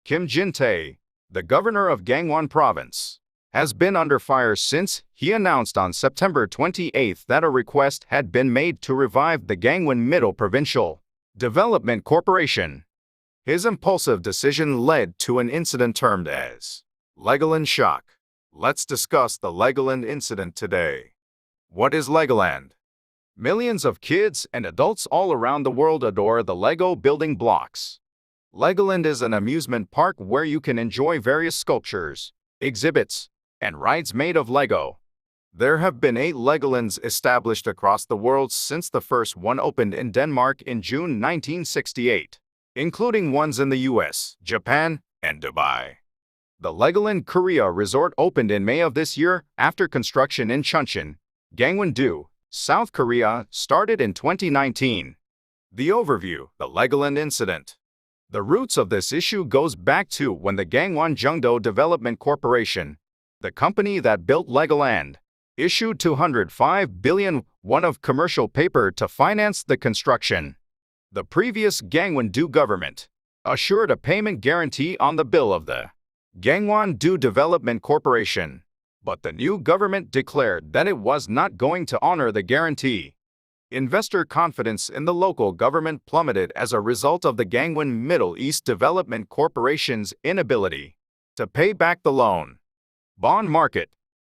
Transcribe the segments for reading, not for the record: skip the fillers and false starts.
Kim Jin-tae, the governor of Gangwon Province, has been under fire since he announced on September 28 that a request had been made to revive the Gangwon Middle Provincial Development Corporation. His impulsive decision led to an incident termed as Legoland shock. Let's discuss the Legoland incident today. What is Legoland? Millions of kids and adults all around the world adore the Lego building blocks. Legoland is an amusement park where you can enjoy various sculptures, exhibits, and rides made of Lego. There have been 8 Legolands established across the world since the first one opened in Denmark in June 1968, including ones in the US, Japan, and Dubai. The Legoland Korea Resort opened in May of this year after construction in Chuncheon, Gangwon-do, South Korea, started in 2019. The overview: the Legoland incident. The roots of this issue goes back to when the Gangwon Jungdo Development Corporation, the company that built Legoland, issued 205 billion won of commercial paper to finance the construction. The previous Gangwon-do government assured a payment guarantee on the bill of the Gangwon-do Development Corporation, but the new government declared that it was not going to honor the guarantee. Investor confidence in the local government plummeted as a result of the Gangwon Middle East Development Corporation's inability to pay back the loan. Bond market.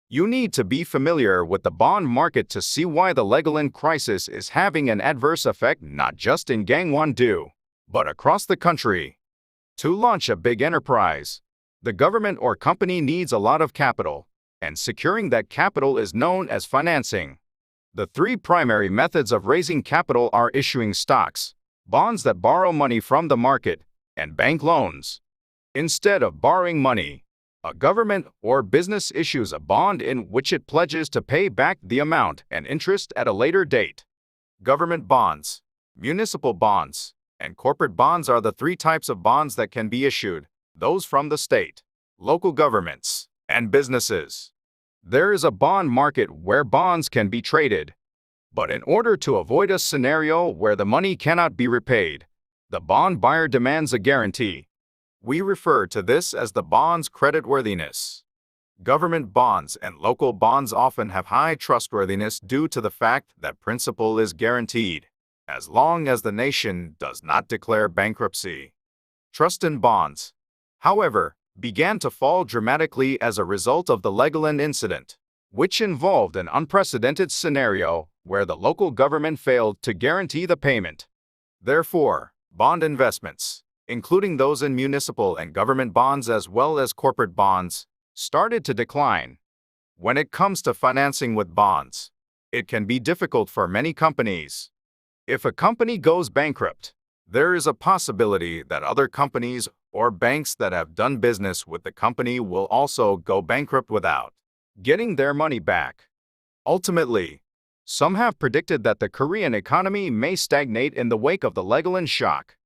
You need to be familiar with the bond market to see why the Legoland crisis is having an adverse effect not just in Gangwon-do, but across the country. To launch a big enterprise, the government or company needs a lot of capital, and securing that capital is known as financing. The 3 primary methods of raising capital are issuing stocks, bonds that borrow money from the market, and bank loans. Instead of borrowing money, a government or business issues a bond in which it pledges to pay back the amount and interest at a later date. Government bonds, municipal bonds, and corporate bonds are the 3 types of bonds that can be issued, those from the state, local governments, and businesses. There is a bond market where bonds can be traded. But in order to avoid a scenario where the money cannot be repaid, the bond buyer demands a guarantee. We refer to this as the bond's creditworthiness. Government bonds and local bonds often have high trustworthiness due to the fact that principal is guaranteed, as long as the nation does not declare bankruptcy. Trust in bonds, however, began to fall dramatically as a result of the Legoland incident, which involved an unprecedented scenario where the local government failed to guarantee the payment. Therefore, bond investments, including those in municipal and government bonds as well as corporate bonds, started to decline. When it comes to financing with bonds, it can be difficult for many companies. If a company goes bankrupt, there is a possibility that other companies or banks that have done business with the company will also go bankrupt without getting their money back. Ultimately, some have predicted that the Korean economy may stagnate in the wake of the Legoland shock.